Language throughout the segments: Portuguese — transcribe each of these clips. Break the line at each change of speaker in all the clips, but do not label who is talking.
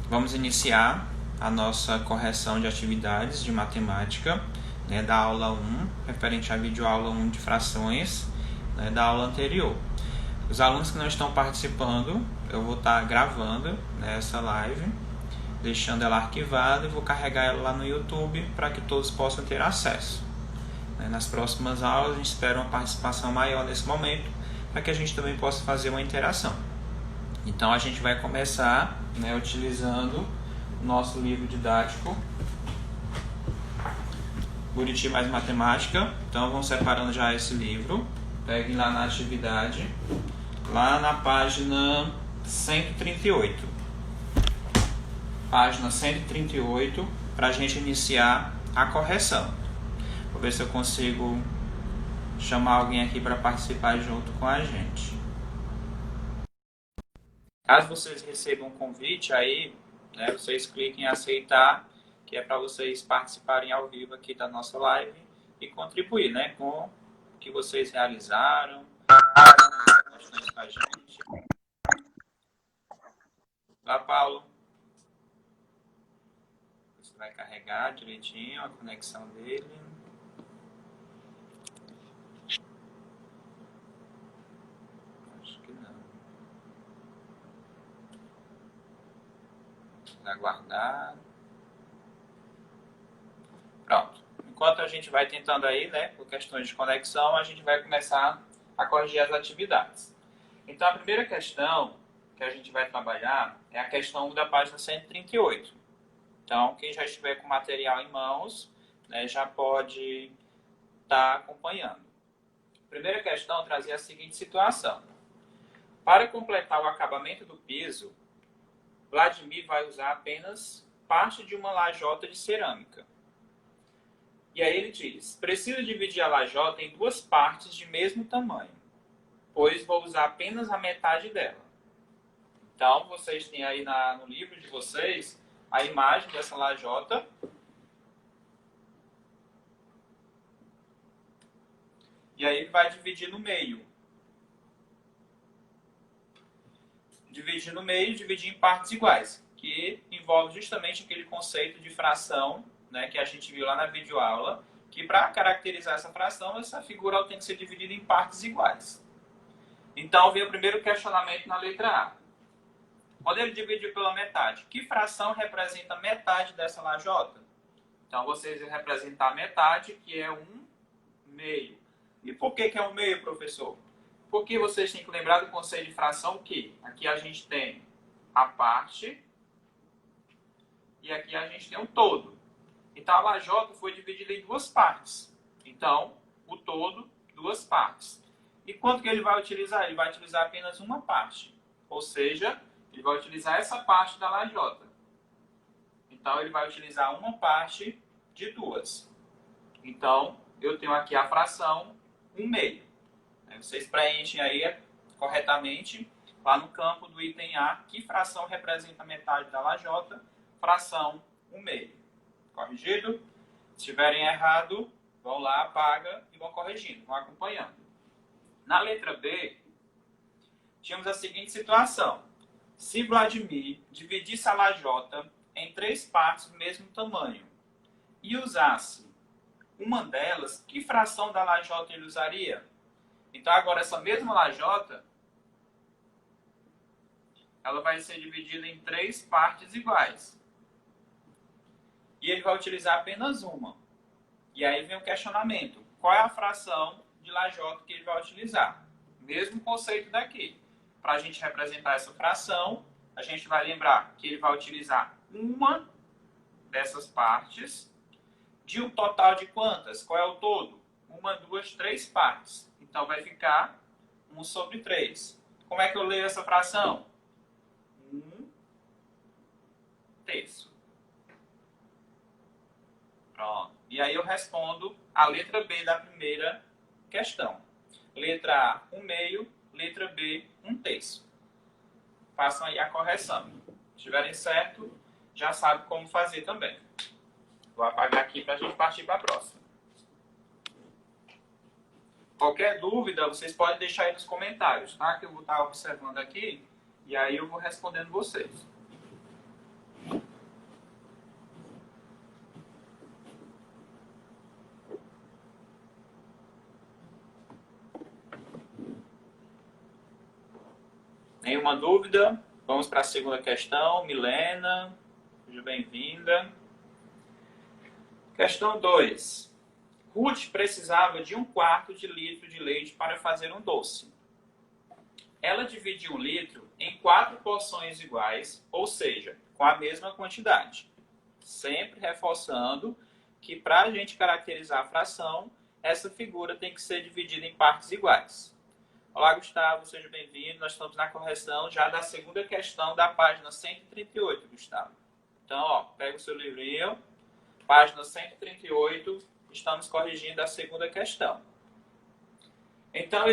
Vamos iniciar a nossa correção de atividades de matemática, né, da aula 1, referente à videoaula 1 de frações, né, da aula anterior. Os alunos que não estão participando, eu vou estar gravando, né, essa live, deixando ela arquivada e vou carregar ela lá no YouTube para que todos possam ter acesso. Nas próximas aulas a gente espera uma participação maior nesse momento, para que a gente também possa fazer uma interação. Então a gente vai começar, né, utilizando o nosso livro didático Buriti mais Matemática. Então vamos separando já esse livro. Peguem lá na atividade, lá na página 138. Página 138, para a gente iniciar a correção. Vou ver se eu consigo chamar alguém aqui para participar junto com a gente. Caso vocês recebam um convite aí, né, vocês cliquem em aceitar, que é para vocês participarem ao vivo aqui da nossa live e contribuir, né, com o que vocês realizaram, questões com a gente. Lá, Paulo. Você vai carregar direitinho a conexão dele. Acho que não. Aguardar. Pronto. Enquanto a gente vai tentando aí, né, por questões de conexão, a gente vai começar a corrigir as atividades. Então, a primeira questão que a gente vai trabalhar é a questão da página 138. Então, quem já estiver com o material em mãos, né, já pode estar acompanhando. A primeira questão trazia a seguinte situação. Para completar o acabamento do piso, Vladimir vai usar apenas parte de uma lajota de cerâmica. E aí ele diz, preciso dividir a lajota em duas partes de mesmo tamanho, pois vou usar apenas a metade dela. Então, vocês têm aí no livro de vocês a imagem dessa lajota. E aí ele vai dividir no meio. Dividir no meio, dividir em partes iguais, que envolve justamente aquele conceito de fração, né, que a gente viu lá na videoaula, que para caracterizar essa fração, essa figura tem que ser dividida em partes iguais. Então, vem o primeiro questionamento na letra A. Quando ele dividiu pela metade, que fração representa metade dessa lajota? Então, vocês vão representar a metade, que é 1/2. E por que é 1/2, professor? Porque vocês têm que lembrar do conceito de fração que aqui a gente tem a parte e aqui a gente tem um todo. Então, a lajota foi dividida em duas partes. Então, o todo, duas partes. E quanto que ele vai utilizar? Ele vai utilizar apenas uma parte. Ou seja, ele vai utilizar essa parte da lajota. Então, ele vai utilizar uma parte de duas. Então, eu tenho aqui a fração 1/2. Vocês preenchem aí corretamente lá no campo do item A, que fração representa metade da lajota, fração 1/2. Corrigido? Se tiverem errado, vão lá, apaga e vão corrigindo, vão acompanhando. Na letra B, tínhamos a seguinte situação. Se Vladimir dividisse a lajota em 3 partes do mesmo tamanho e usasse uma delas, que fração da lajota ele usaria? Então, agora, essa mesma lajota, ela vai ser dividida em 3 partes iguais. E ele vai utilizar apenas uma. E aí vem o questionamento. Qual é a fração de lajota que ele vai utilizar? Mesmo conceito daqui. Para a gente representar essa fração, a gente vai lembrar que ele vai utilizar uma dessas partes de um total de quantas? Qual é o todo? 1, 2, 3 partes. Então, vai ficar 1/3. Como é que eu leio essa fração? 1/3. Pronto. E aí eu respondo a letra B da primeira questão. Letra A, 1/2. Letra B, 1/3. Façam aí a correção. Se tiverem certo, já sabe como fazer também. Vou apagar aqui para a gente partir para a próxima. Qualquer dúvida, vocês podem deixar aí nos comentários, tá? Que eu vou estar observando aqui e aí eu vou respondendo vocês. Nenhuma dúvida? Vamos para a segunda questão. Milena, seja bem-vinda. Questão 2. Ruth precisava de 1/4 de litro de leite para fazer um doce. Ela dividiu 1 litro em 4 porções iguais, ou seja, com a mesma quantidade. Sempre reforçando que para a gente caracterizar a fração, essa figura tem que ser dividida em partes iguais. Olá, Gustavo, seja bem-vindo. Nós estamos na correção já da segunda questão da página 138, Gustavo. Então, ó, pega o seu livrinho, página 138, estamos corrigindo a segunda questão. Então,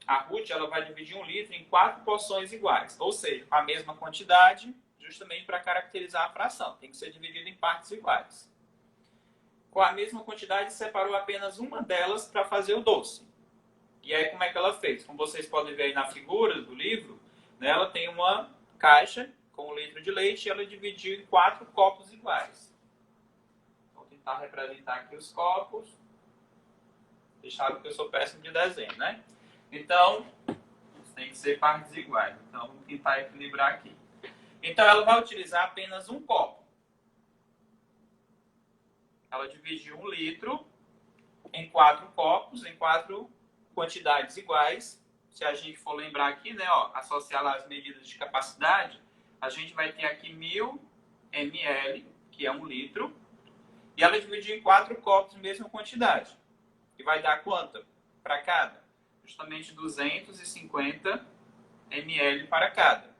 a Ruth ela vai dividir 1 litro em 4 porções iguais, ou seja, com a mesma quantidade, justamente para caracterizar a fração. Tem que ser dividido em partes iguais. Com a mesma quantidade, separou apenas uma delas para fazer o doce. E aí, como é que ela fez? Como vocês podem ver aí na figura do livro, né, ela tem uma caixa com 1 litro de leite e ela dividiu em 4 copos iguais. Vou tentar representar aqui os copos. Vocês sabem que eu sou péssimo de desenho, né? Então, tem que ser partes iguais. Então, vamos tentar equilibrar aqui. Então, ela vai utilizar apenas um copo. Ela dividiu 1 litro em 4 copos, em 4 quantidades iguais. Se a gente for lembrar aqui, né, ó, associar lá as medidas de capacidade, a gente vai ter aqui 1000 ml, que é 1 litro, e ela dividiu em 4 copos, mesma quantidade. Que vai dar quanto para cada? Justamente 250 ml para cada.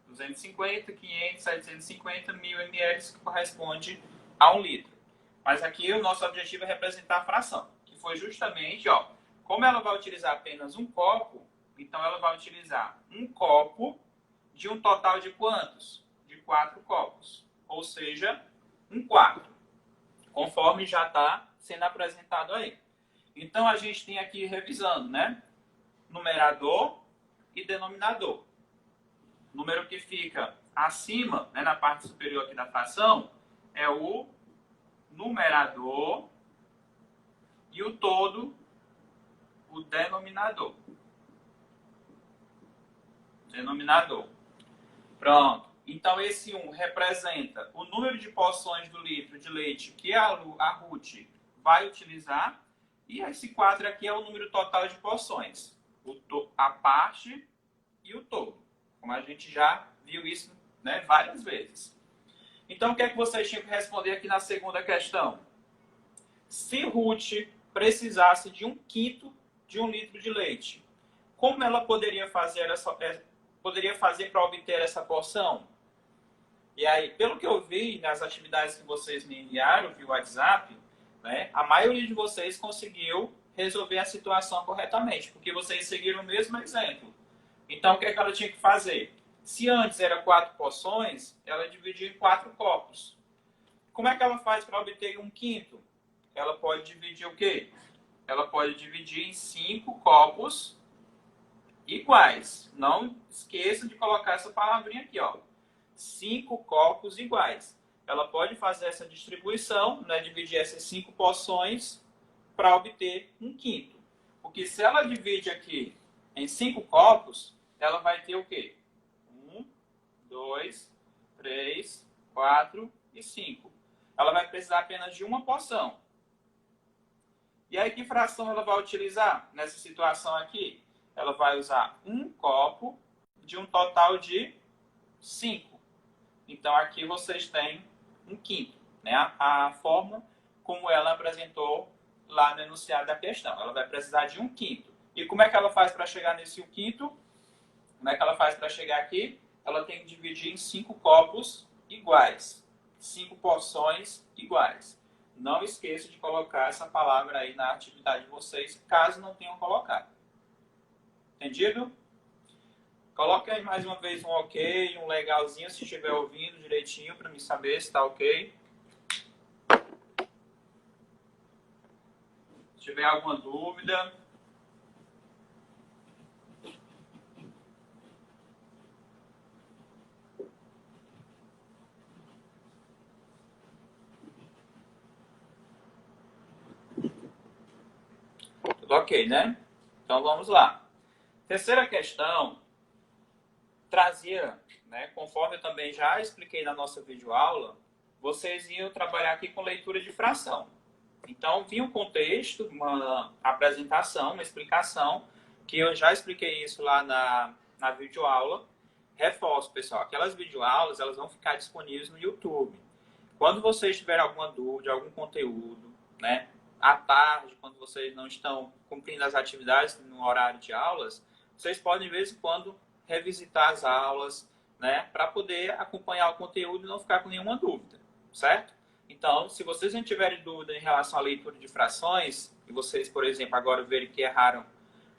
250, 500, 750, 1000 ml, que corresponde a 1 litro. Mas aqui o nosso objetivo é representar a fração, que foi justamente, ó, como ela vai utilizar apenas um copo, então ela vai utilizar um copo de um total de quantos? De 4 copos. Ou seja, 1/4. Conforme já está sendo apresentado aí. Então, a gente tem aqui, revisando, né? Numerador e denominador. O número que fica acima, né, na parte superior aqui da fração, é o numerador e o todo, o denominador. Denominador. Pronto. Então, esse 1 representa o número de porções do litro de leite que a Ruth vai utilizar. E esse 4 aqui é o número total de porções. A parte e o todo. Como a gente já viu isso, né, várias vezes. Então, o que é que vocês tinham que responder aqui na segunda questão? Se Ruth precisasse de 1/5 de 1 litro de leite, como ela poderia fazer para obter essa porção? E aí, pelo que eu vi nas atividades que vocês me enviaram via WhatsApp, né, a maioria de vocês conseguiu resolver a situação corretamente, porque vocês seguiram o mesmo exemplo. Então, o que é que ela tinha que fazer? Se antes era 4 porções, ela dividiu em 4 copos. Como é que ela faz para obter 1/5? Ela pode dividir o quê? Ela pode dividir em 5 copos iguais. Não esqueça de colocar essa palavrinha aqui, ó. 5 copos iguais. Ela pode fazer essa distribuição, né, dividir essas 5 porções para obter 1/5. Porque se ela divide aqui em 5 copos, ela vai ter o quê? 1, 2, 3, 4 e 5. Ela vai precisar apenas de uma porção. E aí, que fração ela vai utilizar nessa situação aqui? Ela vai usar um copo de um total de 5. Então, aqui vocês têm 1/5, né? A forma como ela apresentou lá no enunciado da questão. Ela vai precisar de 1/5. E como é que ela faz para chegar nesse 1/5? Como é que ela faz para chegar aqui? Ela tem que dividir em 5 copos iguais. 5 porções iguais. Não esqueça de colocar essa palavra aí na atividade de vocês, caso não tenham colocado. Entendido? Coloque aí mais uma vez um ok, um legalzinho, se estiver ouvindo direitinho, para me saber se está ok. Se tiver alguma dúvida. Ok, né? Então vamos lá. Terceira questão trazia, né, conforme eu também já expliquei na nossa videoaula, vocês iam trabalhar aqui com leitura de fração. Então, vinha um contexto, uma apresentação, uma explicação, que eu já expliquei isso lá na videoaula. Reforço, pessoal, aquelas videoaulas, elas vão ficar disponíveis no YouTube. Quando vocês tiverem alguma dúvida, algum conteúdo, né, à tarde, quando vocês não estão cumprindo as atividades no horário de aulas, vocês podem, de vez em quando, revisitar as aulas, né, para poder acompanhar o conteúdo e não ficar com nenhuma dúvida, certo? Então, se vocês não tiverem dúvida em relação à leitura de frações, e vocês, por exemplo, agora verem que erraram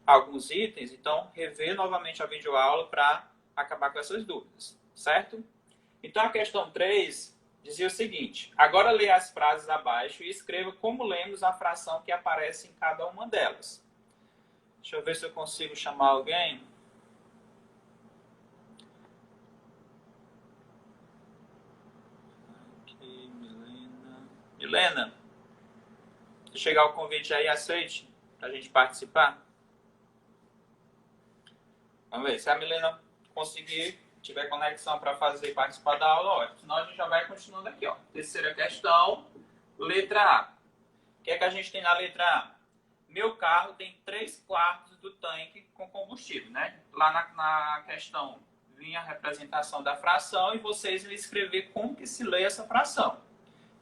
alguns itens, então rever novamente a videoaula para acabar com essas dúvidas, certo? Então, a questão 3 dizia o seguinte: agora leia as frases abaixo e escreva como lemos a fração que aparece em cada uma delas. Deixa eu ver se eu consigo chamar alguém. Aqui, Milena, se chegar o convite aí, aceite para a gente participar. Vamos ver, se a Milena conseguir, tiver conexão para participar da aula, ótimo. Senão a gente já vai continuando aqui, ó. Terceira questão, letra A. O que é que a gente tem na letra A? Meu carro tem 3/4 do tanque com combustível, né? Lá na questão vinha a representação da fração e vocês vão escrever como que se lê essa fração.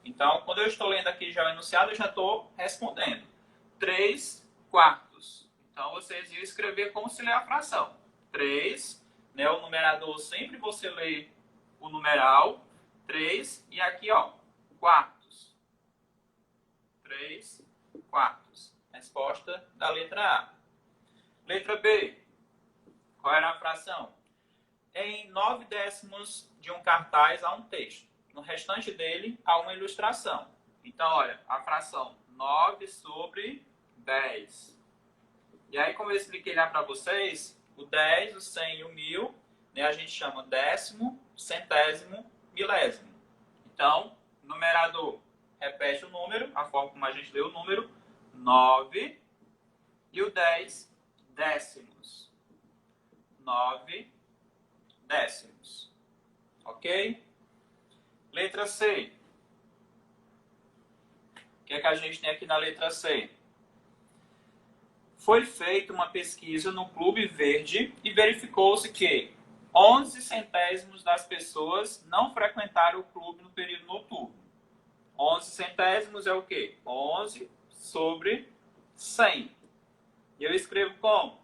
Então, quando eu estou lendo aqui já o enunciado, eu já estou respondendo. 3/4. Então, vocês iam escrever como se lê a fração. 3, né, o numerador, sempre você lê o numeral, 3, e aqui, ó, quartos. 3/4. Resposta da letra A. Letra B. Qual era a fração? Em 9/10 de um cartaz há um texto. No restante dele há uma ilustração. Então, olha, a fração 9/10. E aí, como eu expliquei lá para vocês, o 10, o 100 e o 1000, né, a gente chama décimo, centésimo, milésimo. Então, numerador repete o número, a forma como a gente lê o número, 9, e o 10, décimos. 9 décimos. Ok? Letra C. O que é que a gente tem aqui na letra C? Foi feita uma pesquisa no Clube Verde e verificou-se que 11 centésimos das pessoas não frequentaram o clube no período noturno. 11 centésimos é o quê? 11 sobre 100. E eu escrevo como?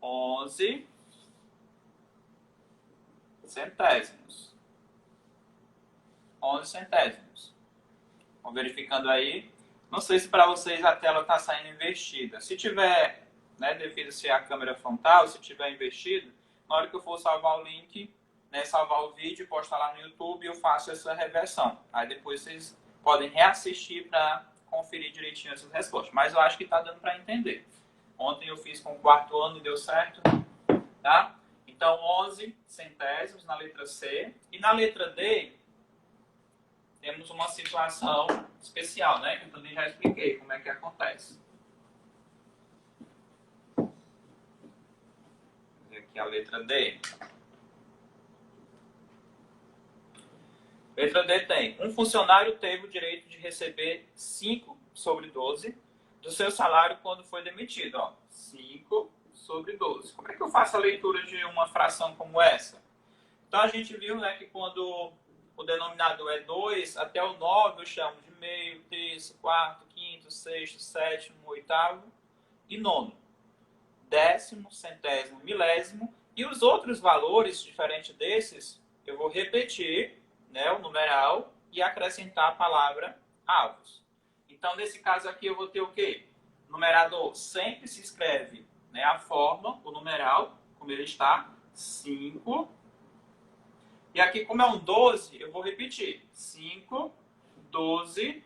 11 centésimos. 11 centésimos. Vamos verificando aí. Não sei se para vocês a tela está saindo invertida. Se tiver, né, devido a ser a câmera frontal, se tiver invertido, na hora que eu for salvar o link, né, salvar o vídeo e postar lá no YouTube, eu faço essa reversão. Aí depois vocês podem reassistir para conferir direitinho essas respostas. Mas eu acho que está dando para entender. Ontem eu fiz com o 4º ano e deu certo. Tá? Então, 11 centésimos na letra C. E na letra D, temos uma situação especial, né? Que eu também já expliquei como é que acontece. Vou ver aqui a letra D. Letra D tem: um funcionário teve o direito de receber 5/12 do seu salário quando foi demitido. Ó, 5/12. Como é que eu faço a leitura de uma fração como essa? Então, a gente viu, né, que quando o denominador é 2, até o 9 eu chamo de meio, terço, quarto, quinto, sexto, sétimo, oitavo e nono. Décimo, centésimo, milésimo. E os outros valores, diferente desses, eu vou repetir, né, o numeral e acrescentar a palavra avos. Então, nesse caso aqui, eu vou ter o quê? O numerador sempre se escreve, né, a forma, o numeral, como ele está, 5. E aqui, como é um 12, eu vou repetir. 5/12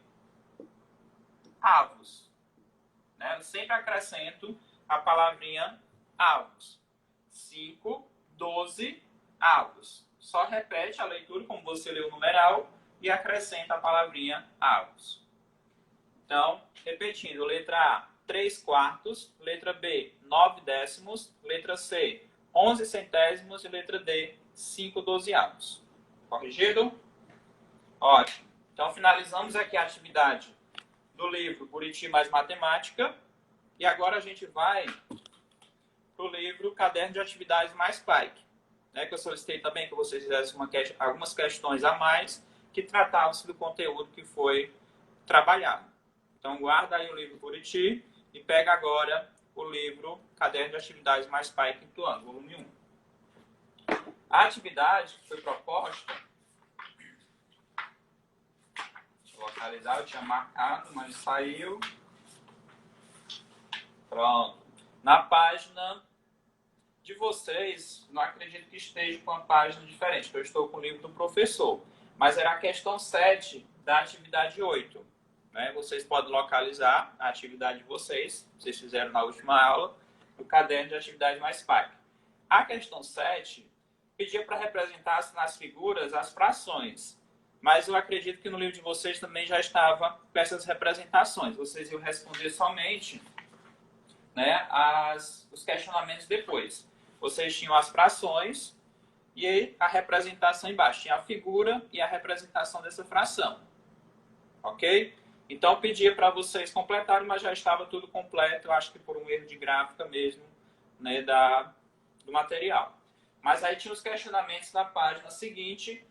avos. Né? Eu sempre acrescento a palavrinha avos. 5/12 avos. Só repete a leitura, como você leu o numeral, e acrescenta a palavrinha avos. Então, repetindo, letra A, 3/4, letra B, 9/10, letra C, 11/100 e letra D, 5/12. Corrigido? Ótimo. Então, finalizamos aqui a atividade do livro Buriti mais Matemática. E agora a gente vai para o livro Caderno de Atividades mais Pike, né, que eu solicitei também que vocês fizessem algumas questões a mais que tratavam-se do conteúdo que foi trabalhado. Então, guarda aí o livro Buriti e pega agora o livro Caderno de Atividades mais Pike, quinto ano, volume 1. A atividade que foi proposta, deixa eu localizar, eu tinha marcado, mas saiu. Pronto. Na página de vocês, não acredito que esteja com uma página diferente, porque eu estou com o livro do professor. Mas era a questão 7 da atividade 8. Né? Vocês podem localizar a atividade de vocês fizeram na última aula, no caderno de atividades mais Pike. A questão 7 pedia para representar nas figuras as frações. Mas eu acredito que no livro de vocês também já estava com essas representações. Vocês iam responder somente, né, os questionamentos depois. Vocês tinham as frações e a representação embaixo. Tinha a figura e a representação dessa fração. Ok? Então, eu pedia para vocês completarem, mas já estava tudo completo. Eu acho que por um erro de gráfica mesmo, né, do material. Mas aí tinha os questionamentos na página seguinte.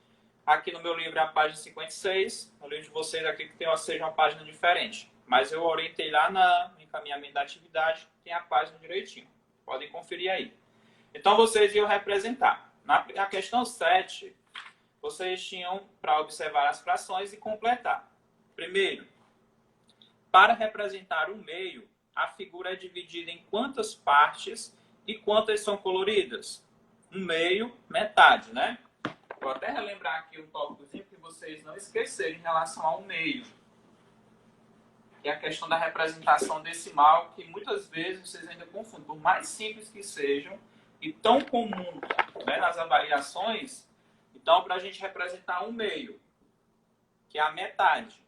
Aqui no meu livro é a página 56. No livro de vocês aqui que seja uma página diferente. Mas eu orientei lá no encaminhamento da atividade, tem a página direitinho. Podem conferir aí. Então, vocês iam representar. Na questão 7, vocês tinham para observar as frações e completar. Primeiro, para representar um meio, a figura é dividida em quantas partes e quantas são coloridas? Um meio, metade, né? Vou até relembrar aqui um tópicozinho que vocês não esquecerem em relação ao meio. Que é a questão da representação decimal, que muitas vezes vocês ainda confundem. Por mais simples que sejam e tão comum, né, nas avaliações, então para a gente representar um meio, que é a metade.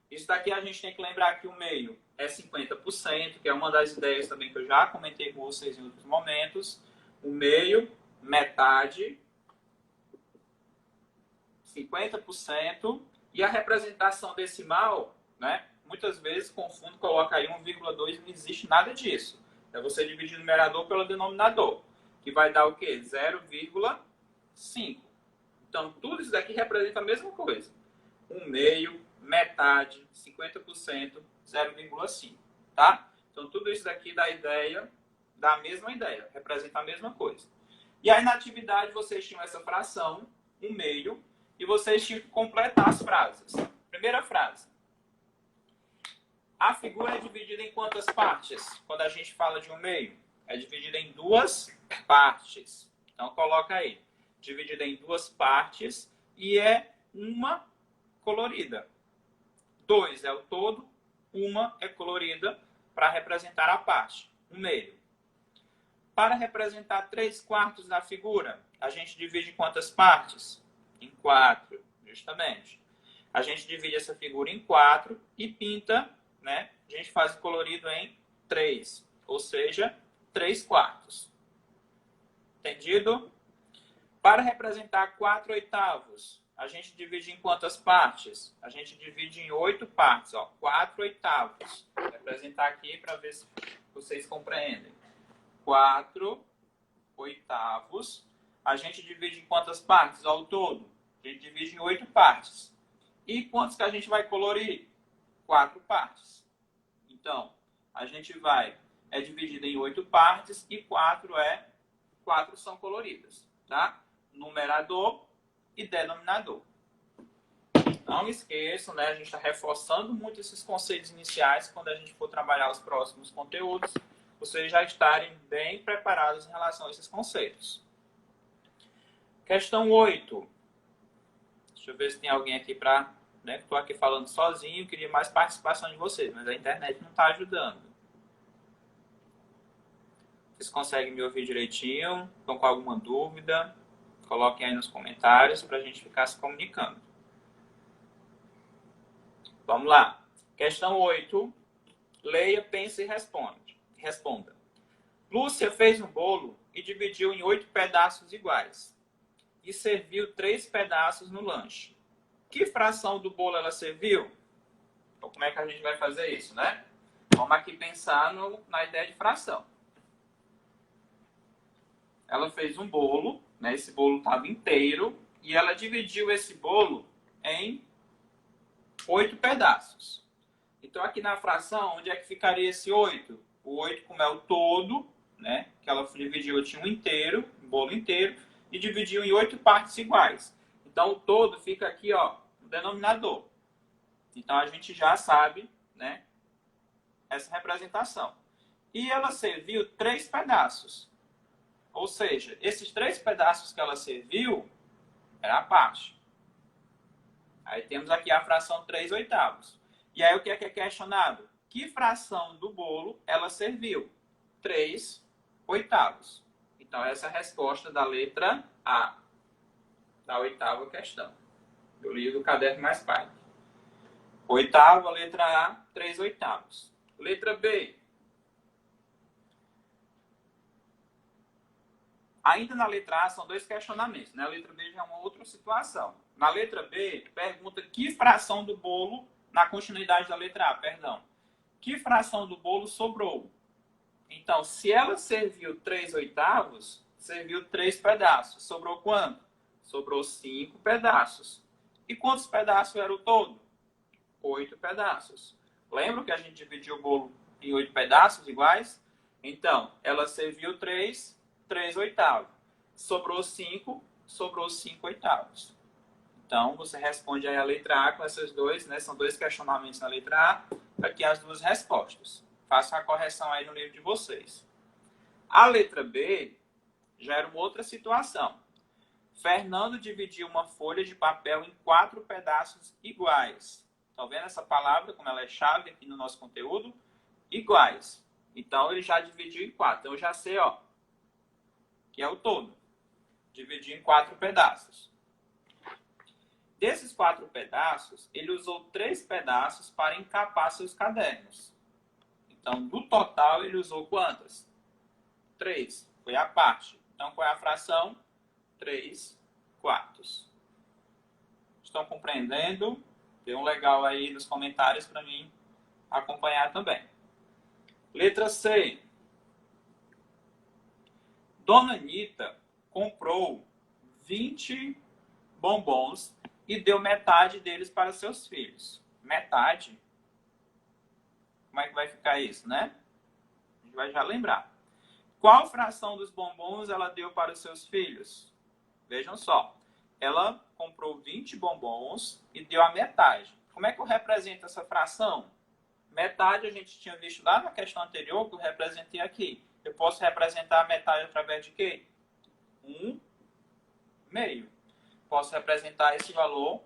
Isso daqui a gente tem que lembrar que o meio é 50%, que é uma das ideias também que eu já comentei com vocês em outros momentos. O meio, metade, 50%, e a representação decimal, né? Muitas vezes confundo, coloca aí 1,2, não existe nada disso. É você dividir o numerador pelo denominador, que vai dar o quê? 0,5. Então, tudo isso daqui representa a mesma coisa. Um meio, metade, 50%, 0,5. Tá? Então, tudo isso daqui dá a mesma ideia, representa a mesma coisa. E aí, na atividade, vocês tinham essa fração, um meio, e vocês tinham que completar as frases. Primeira frase. A figura é dividida em quantas partes? Quando a gente fala de um meio, é dividida em duas partes. Então, coloca aí. Dividida em duas partes e é uma colorida. 2 é o todo, uma é colorida para representar a parte, um meio. Para representar 3/4 da figura, a gente divide em quantas partes? Em 4, justamente. A gente divide essa figura em 4 e pinta, né? A gente faz o colorido em 3, ou seja, 3/4. Entendido? Para representar 4/8, a gente divide em quantas partes? A gente divide em 8 partes, ó, 4/8. Vou representar aqui para ver se vocês compreendem. 4/8. A gente divide em quantas partes ao todo? A gente divide em 8 partes. E quantos que a gente vai colorir? 4 partes. Então, a gente é dividido em 8 partes e 4 são coloridas, tá? Numerador e denominador. Não esqueçam, né? A gente está reforçando muito esses conceitos iniciais quando a gente for trabalhar os próximos conteúdos, vocês já estarem bem preparados em relação a esses conceitos. Questão 8. Deixa eu ver se tem alguém aqui para... Né, estou aqui falando sozinho, queria mais participação de vocês, mas a internet não está ajudando. Vocês conseguem me ouvir direitinho? Estão com alguma dúvida? Coloquem aí nos comentários para a gente ficar se comunicando. Vamos lá. Questão 8. Leia, pense e responda. Lúcia fez um bolo e dividiu em 8 pedaços iguais. E serviu 3 pedaços no lanche. Que fração do bolo ela serviu? Então, como é que a gente vai fazer isso, né? Vamos aqui pensar na ideia de fração. Ela fez um bolo, né? Esse bolo estava inteiro, e ela dividiu esse bolo em 8 pedaços. Então, aqui na fração, onde é que ficaria esse 8? O 8, como é o todo, né? Que ela dividiu, tinha um bolo inteiro, e dividiu em 8 partes iguais. Então, o todo fica aqui, ó, no denominador. Então, a gente já sabe, né? Essa representação. E ela serviu 3 pedaços. Ou seja, esses 3 pedaços que ela serviu era a parte. Aí temos aqui a fração 3/8. E aí o que é questionado? Que fração do bolo ela serviu? 3/8. Então essa é a resposta da letra A, da 8ª questão do livro do Caderno Mais Pai. 8ª, letra A, 3/8. Letra B. Ainda na letra A são 2 questionamentos, né? A letra B já é uma outra situação. Na letra B, pergunta que fração do bolo, na continuidade da letra A, perdão. Que fração do bolo sobrou? Então, se ela serviu 3/8, serviu 3 pedaços. Sobrou quanto? Sobrou 5 pedaços. E quantos pedaços era o todo? 8 pedaços. Lembra que a gente dividiu o bolo em 8 pedaços iguais? Então, ela serviu 3/8. Sobrou 5, sobrou 5/8. Então, você responde aí a letra A com esses dois, né? São 2 questionamentos na letra A, aqui as 2 respostas. Façam a correção aí no livro de vocês. A letra B já era uma outra situação. Fernando dividiu uma folha de papel em 4 pedaços iguais. Estão vendo essa palavra, como ela é chave aqui no nosso conteúdo? Iguais. Então, ele já dividiu em 4. Então, eu já sei, ó, que é o todo. Dividiu em 4 pedaços. Desses 4 pedaços, ele usou 3 pedaços para encapar seus cadernos. Então, do total, ele usou quantas? 3. Foi a parte. Então, qual é a fração? 3/4. Estão compreendendo? Dê um legal aí nos comentários para mim acompanhar também. Letra C. Dona Anita comprou 20 bombons e deu metade deles para seus filhos. Metade? Como é que vai ficar isso, né? A gente vai já lembrar. Qual fração dos bombons ela deu para os seus filhos? Vejam só. Ela comprou 20 bombons e deu a metade. Como é que eu represento essa fração? Metade a gente tinha visto lá na questão anterior, que eu representei aqui. Eu posso representar a metade através de quê? 1/2. Posso representar esse valor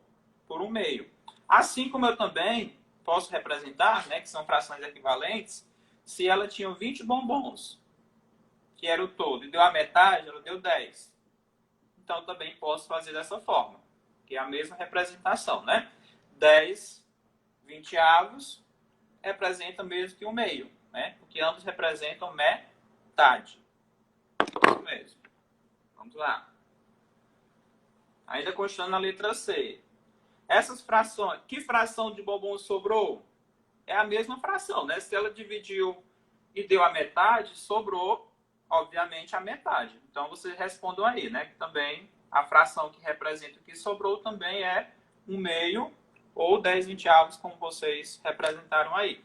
por 1/2. Assim como eu também posso representar, né, que são frações equivalentes, se ela tinha 20 bombons, que era o todo, e deu a metade, ela deu 10. Então, também posso fazer dessa forma, que é a mesma representação, né? 10 20avos representa mesmo que 1/2, né? Porque ambos representam metade. Isso mesmo. Vamos lá. Ainda continuando na letra C. Essas frações, que fração de bombom sobrou? É a mesma fração, né? Se ela dividiu e deu a metade, sobrou, obviamente, a metade. Então, vocês respondam aí, né? Que também a fração que representa o que sobrou também é 1/2 ou 10 20avos, como vocês representaram aí.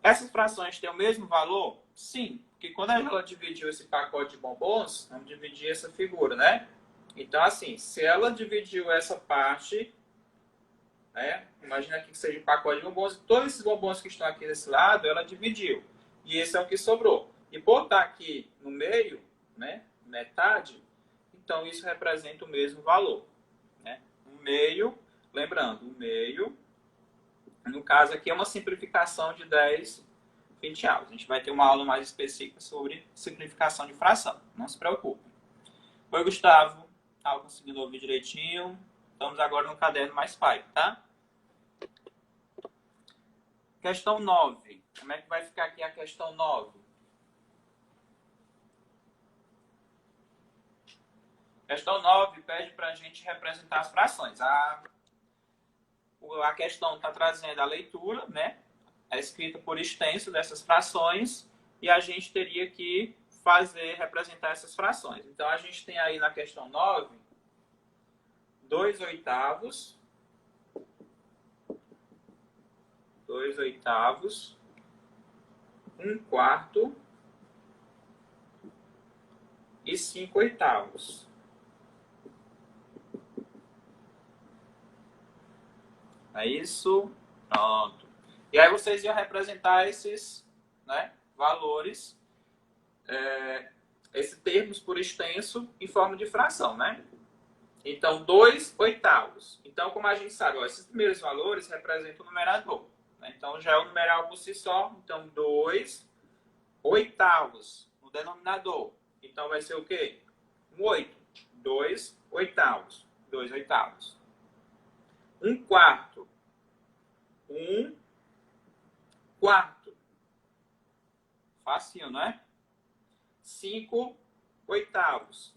Essas frações têm o mesmo valor? Sim, porque quando ela dividiu esse pacote de bombons, vamos dividir essa figura, né? Então, assim, se ela dividiu essa parte, né? Imagina aqui que seja um pacote de bombons, todos esses bombons que estão aqui desse lado, ela dividiu. E esse é o que sobrou. E por estar aqui no meio, né? Metade, então isso representa o mesmo valor, né? 1/2, lembrando, 1/2, no caso aqui é uma simplificação de 10 20avos. A gente vai ter uma aula mais específica sobre simplificação de fração, não se preocupe. Oi, Gustavo. Estava conseguindo ouvir direitinho. Estamos agora no caderno mais pai, tá? Questão 9. Como é que vai ficar aqui a questão 9? Questão 9 pede para a gente representar as frações. A questão está trazendo a leitura, né? A escrita por extenso dessas frações e a gente teria que representar essas frações. Então, a gente tem aí na questão 9, 2/8, 2/8, 1/4 e 5/8. É isso? Pronto. E aí vocês iam representar esses, né, valores, esses termos por extenso em forma de fração, né? Então, 2/8. Então, como a gente sabe, ó, esses primeiros valores representam o numerador. Né? Então, já é o numeral por si só. Então, 2/8 no denominador. Então, vai ser o quê? 8. 2/8. 2/8. 1/4. 1/4. Facinho, não é? 5/8.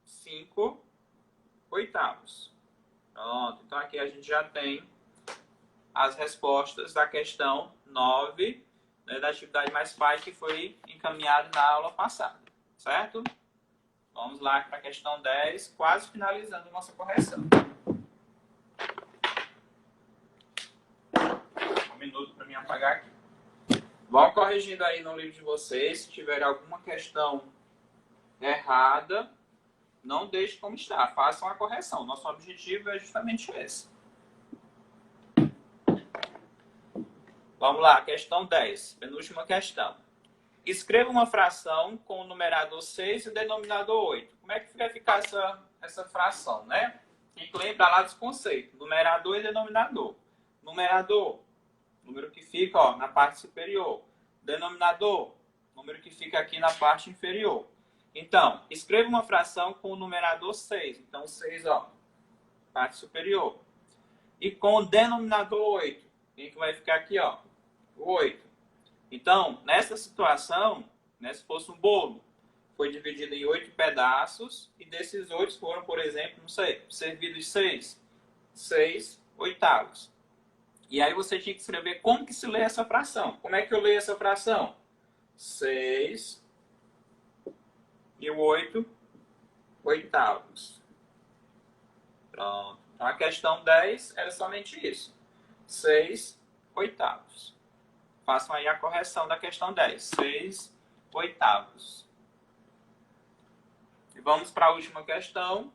5/8. Pronto. Então, aqui a gente já tem as respostas da questão 9, né, da atividade mais pai, que foi encaminhada na aula passada. Certo? Vamos lá para a questão 10, quase finalizando nossa correção. Um minuto para me apagar aqui. Vão corrigindo aí no livro de vocês. Se tiver alguma questão errada, não deixe como está. Façam a correção. Nosso objetivo é justamente esse. Vamos lá, questão 10. Penúltima questão. Escreva uma fração com o numerador 6 e o denominador 8. Como é que vai ficar essa fração, né? Tem que lembrar lá dos conceitos. Numerador e denominador. Numerador, número que fica, ó, na parte superior. Denominador, número que fica aqui na parte inferior. Então, escreva uma fração com o numerador 6. Então, 6, ó, parte superior. E com o denominador 8. Quem que vai ficar aqui, ó? O 8. Então, nessa situação, né, se fosse um bolo, foi dividido em 8 pedaços e desses 8 foram, por exemplo, não sei, servidos 6/8. E aí você tinha que escrever como que se lê essa fração. Como é que eu leio essa fração? 6 e 8/8. Pronto. Então, a questão 10 era somente isso. 6/8. Façam aí a correção da questão 10. 6/8. E vamos para a última questão.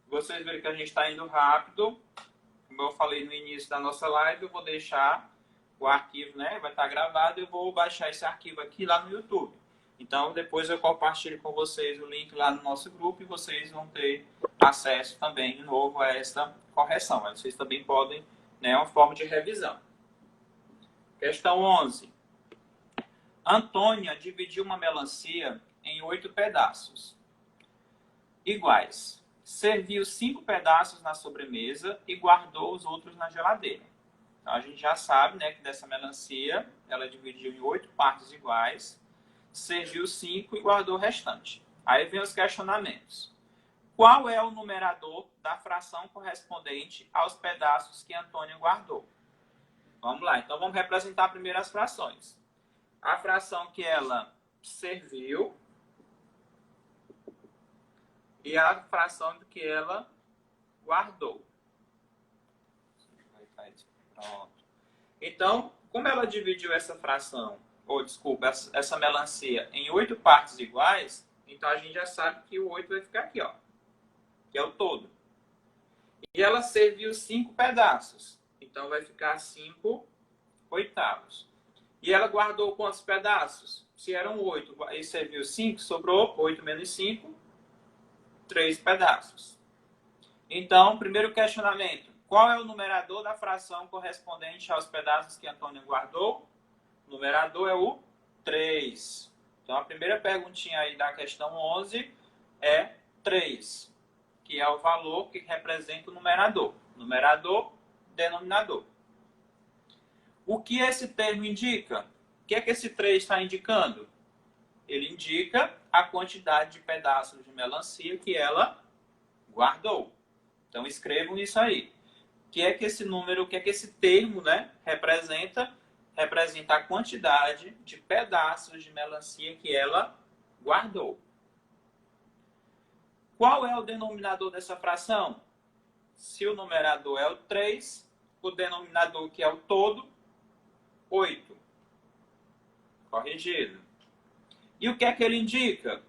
Vocês viram que a gente está indo rápido. Como eu falei no início da nossa live, eu vou deixar o arquivo, né? Vai estar gravado. Eu vou baixar esse arquivo aqui lá no YouTube. Então, depois eu compartilho com vocês o link lá no nosso grupo e vocês vão ter acesso também, de novo, a essa correção. Mas vocês também podem, né? É uma forma de revisão. Questão 11. Antônia dividiu uma melancia em 8 pedaços iguais. Serviu 5 pedaços na sobremesa e guardou os outros na geladeira. Então, a gente já sabe, né, que dessa melancia ela dividiu em 8 partes iguais, serviu 5 e guardou o restante. Aí vem os questionamentos. Qual é o numerador da fração correspondente aos pedaços que Antônia guardou? Vamos lá, então vamos representar primeiro as frações. A fração que ela serviu e a fração que ela guardou. Pronto. Então, como ela dividiu essa fração, ou desculpa, essa melancia em 8 partes iguais, então a gente já sabe que o 8 vai ficar aqui, ó, que é o todo. E ela serviu 5 pedaços. Então, vai ficar 5/8. E ela guardou quantos pedaços? Se eram 8 e serviu 5, sobrou 8 menos 5, 3 pedaços. Então, primeiro questionamento. Qual é o numerador da fração correspondente aos pedaços que Antônio guardou? O numerador é o 3. Então, a primeira perguntinha aí da questão 11 é 3, que é o valor que representa o numerador. Numerador, denominador. O que esse termo indica? O que é que esse 3 está indicando? Ele indica a quantidade de pedaços de melancia que ela guardou. Então, escrevam isso aí. O que é que esse número, o que é que esse termo, né, representa? Representa a quantidade de pedaços de melancia que ela guardou. Qual é o denominador dessa fração? Se o numerador é o 3, o denominador, que é o todo, 8. Corrigido. E o que é que ele indica?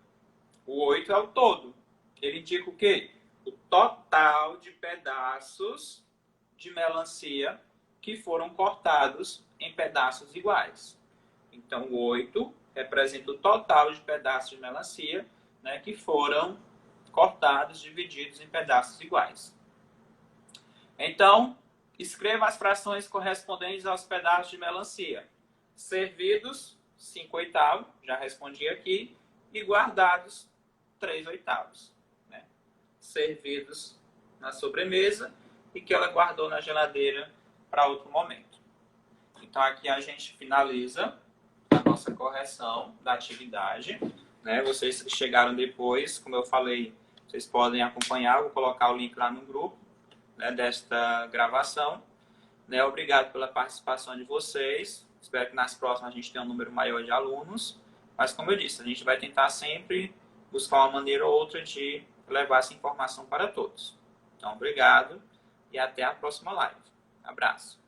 O 8 é o todo. Ele indica o quê? O total de pedaços de melancia que foram cortados em pedaços iguais. Então, o 8 representa o total de pedaços de melancia, né, que foram cortados, divididos em pedaços iguais. Então, escreva as frações correspondentes aos pedaços de melancia. Servidos, 5/8, já respondi aqui, e guardados, 3/8. Né? Servidos na sobremesa e que ela guardou na geladeira para outro momento. Então, aqui a gente finaliza a nossa correção da atividade. Né? Vocês que chegaram depois, como eu falei, vocês podem acompanhar, vou colocar o link lá no grupo, né, desta gravação. Né? Obrigado pela participação de vocês. Espero que nas próximas a gente tenha um número maior de alunos. Mas, como eu disse, a gente vai tentar sempre buscar uma maneira ou outra de levar essa informação para todos. Então, obrigado e até a próxima live. Abraço.